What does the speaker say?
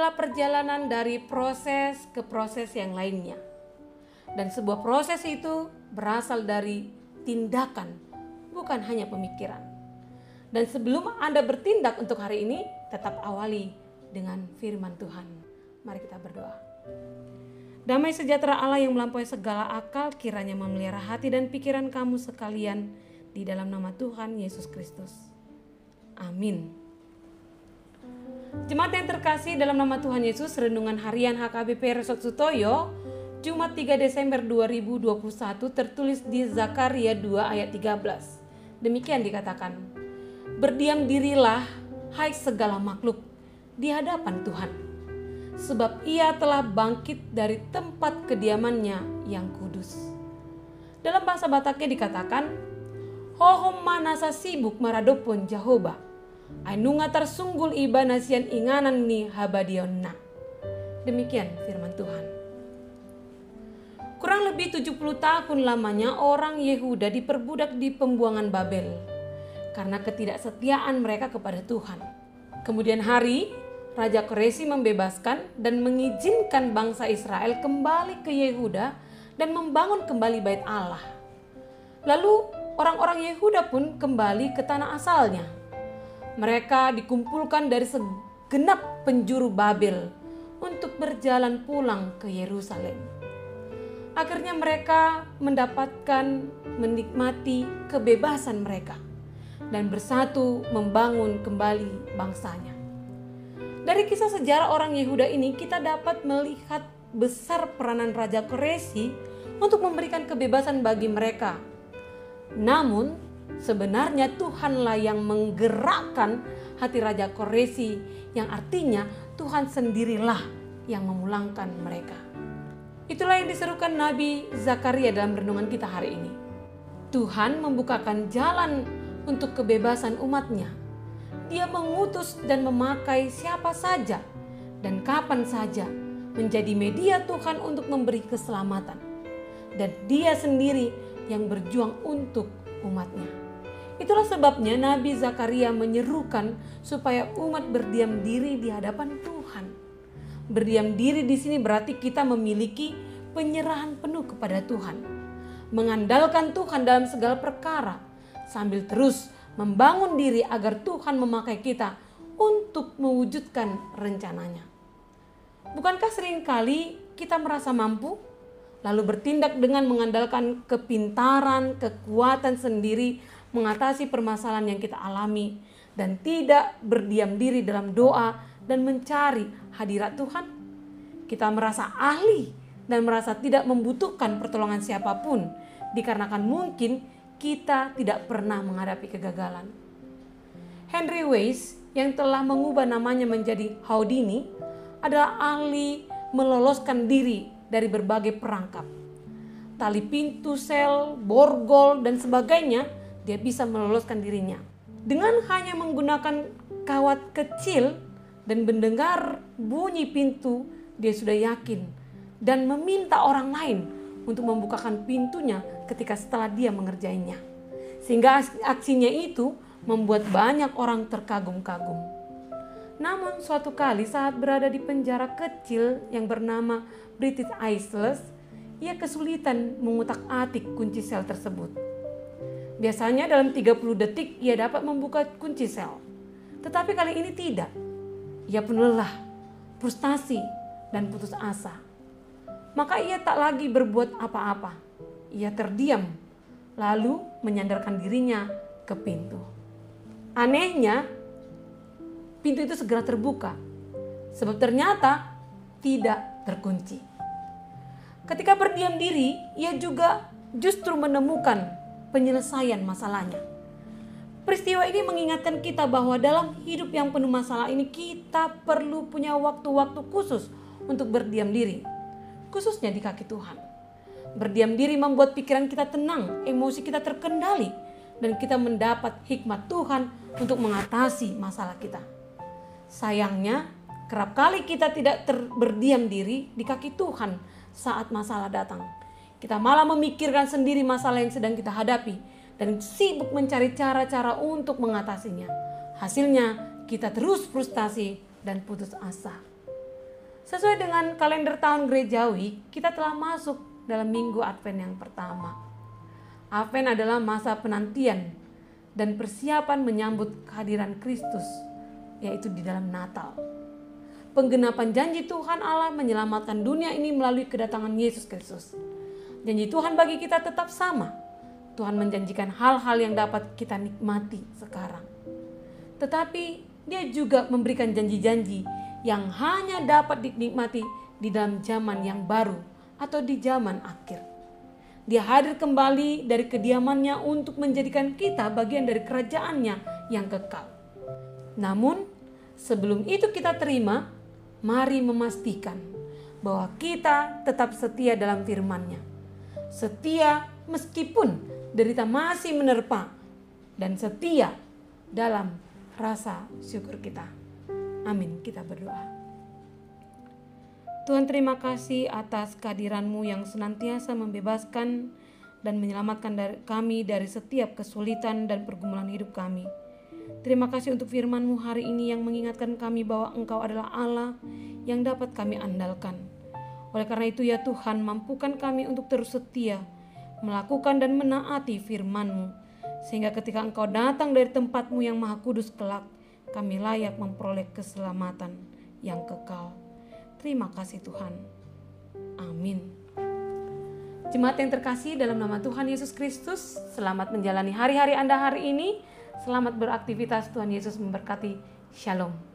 adalah perjalanan dari proses ke proses yang lainnya. Dan sebuah proses itu berasal dari tindakan, bukan hanya pemikiran. Dan sebelum Anda bertindak untuk hari ini, tetap awali dengan firman Tuhan. Mari kita berdoa. Damai sejahtera Allah yang melampaui segala akal kiranya memelihara hati dan pikiran kamu sekalian di dalam nama Tuhan Yesus Kristus. Amin. Jemaat yang terkasih dalam nama Tuhan Yesus, renungan harian HKBP Resort Sutoyo, Jumat 3 Desember 2021 tertulis di Zakaria 2 ayat 13. Demikian dikatakan, berdiam dirilah hai segala makhluk di hadapan Tuhan, sebab ia telah bangkit dari tempat kediamannya yang kudus. Dalam bahasa Bataknya dikatakan, hohom manasa sibuk maradopon Jehovah, ainunga tersunggul iba nasian inganan ni habadionna. Demikian firman Tuhan. Kurang lebih 70 tahun lamanya orang Yehuda diperbudak di pembuangan Babel karena ketidaksetiaan mereka kepada Tuhan. Kemudian hari Raja Koresi membebaskan dan mengizinkan bangsa Israel kembali ke Yehuda dan membangun kembali bait Allah. Lalu orang-orang Yehuda pun kembali ke tanah asalnya. Mereka dikumpulkan dari segenap penjuru Babel untuk berjalan pulang ke Yerusalem. Akhirnya mereka mendapatkan menikmati kebebasan mereka dan bersatu membangun kembali bangsanya. Dari kisah sejarah orang Yehuda ini kita dapat melihat besar peranan Raja Koresi untuk memberikan kebebasan bagi mereka. Namun sebenarnya Tuhanlah yang menggerakkan hati Raja Koresi, yang artinya Tuhan sendirilah yang memulangkan mereka. Itulah yang diserukan Nabi Zakaria dalam renungan kita hari ini. Tuhan membukakan jalan untuk kebebasan umatnya. Dia mengutus dan memakai siapa saja dan kapan saja menjadi media Tuhan untuk memberi keselamatan. Dan dia sendiri yang berjuang untuk umatnya. Itulah sebabnya Nabi Zakaria menyerukan supaya umat berdiam diri di hadapan Tuhan. Berdiam diri di sini berarti kita memiliki penyerahan penuh kepada Tuhan. Mengandalkan Tuhan dalam segala perkara sambil terus membangun diri agar Tuhan memakai kita untuk mewujudkan rencananya. Bukankah seringkali kita merasa mampu lalu bertindak dengan mengandalkan kepintaran, kekuatan sendiri mengatasi permasalahan yang kita alami dan tidak berdiam diri dalam doa dan mencari hadirat Tuhan? Kita merasa ahli dan merasa tidak membutuhkan pertolongan siapapun dikarenakan mungkin kita tidak pernah menghadapi kegagalan. Henry Weiss yang telah mengubah namanya menjadi Houdini adalah ahli meloloskan diri dari berbagai perangkap. Tali pintu, sel, borgol, dan sebagainya, dia bisa meloloskan dirinya. Dengan hanya menggunakan kawat kecil dan mendengar bunyi pintu, dia sudah yakin dan meminta orang lain untuk membukakan pintunya ketika setelah dia mengerjainya. Sehingga aksinya itu membuat banyak orang terkagum-kagum. Namun suatu kali saat berada di penjara kecil yang bernama British Isles, ia kesulitan mengutak-atik kunci sel tersebut. Biasanya dalam 30 detik ia dapat membuka kunci sel. Tetapi kali ini tidak. Ia pun lelah, frustasi, dan putus asa. Maka ia tak lagi berbuat apa-apa. Ia terdiam, lalu menyandarkan dirinya ke pintu. Anehnya, pintu itu segera terbuka, sebab ternyata tidak terkunci. Ketika berdiam diri, ia juga justru menemukan penyelesaian masalahnya. Peristiwa ini mengingatkan kita bahwa dalam hidup yang penuh masalah ini kita perlu punya waktu-waktu khusus untuk berdiam diri, khususnya di kaki Tuhan. Berdiam diri membuat pikiran kita tenang, emosi kita terkendali, dan kita mendapat hikmat Tuhan untuk mengatasi masalah kita. Sayangnya, kerap kali kita tidak berdiam diri di kaki Tuhan saat masalah datang. Kita malah memikirkan sendiri masalah yang sedang kita hadapi dan sibuk mencari cara-cara untuk mengatasinya. Hasilnya, kita terus frustasi dan putus asa. Sesuai dengan kalender tahun gerejawi, kita telah masuk dalam minggu Advent yang pertama. Advent adalah masa penantian dan persiapan menyambut kehadiran Kristus, yaitu di dalam Natal. Penggenapan janji Tuhan Allah menyelamatkan dunia ini melalui kedatangan Yesus Kristus. Janji Tuhan bagi kita tetap sama. Tuhan menjanjikan hal-hal yang dapat kita nikmati sekarang. Tetapi Dia juga memberikan janji-janji yang hanya dapat dinikmati di dalam zaman yang baru atau di zaman akhir. Dia hadir kembali dari kediamannya untuk menjadikan kita bagian dari kerajaannya yang kekal. Namun, sebelum itu kita terima, mari memastikan bahwa kita tetap setia dalam firman-Nya. Setia meskipun derita masih menerpa, dan setia dalam rasa syukur kita. Amin. Kita berdoa. Tuhan, terima kasih atas kehadiran-Mu yang senantiasa membebaskan dan menyelamatkan kami dari setiap kesulitan dan pergumulan hidup kami. Terima kasih untuk firman-Mu hari ini yang mengingatkan kami bahwa Engkau adalah Allah yang dapat kami andalkan. Oleh karena itu ya Tuhan, mampukan kami untuk terus setia, melakukan dan menaati firman-Mu, sehingga ketika Engkau datang dari tempat-Mu yang maha kudus kelak, kami layak memperoleh keselamatan yang kekal. Terima kasih Tuhan. Amin. Jemaat yang terkasih dalam nama Tuhan Yesus Kristus, selamat menjalani hari-hari Anda hari ini. Selamat beraktivitas, Tuhan Yesus memberkati. Shalom.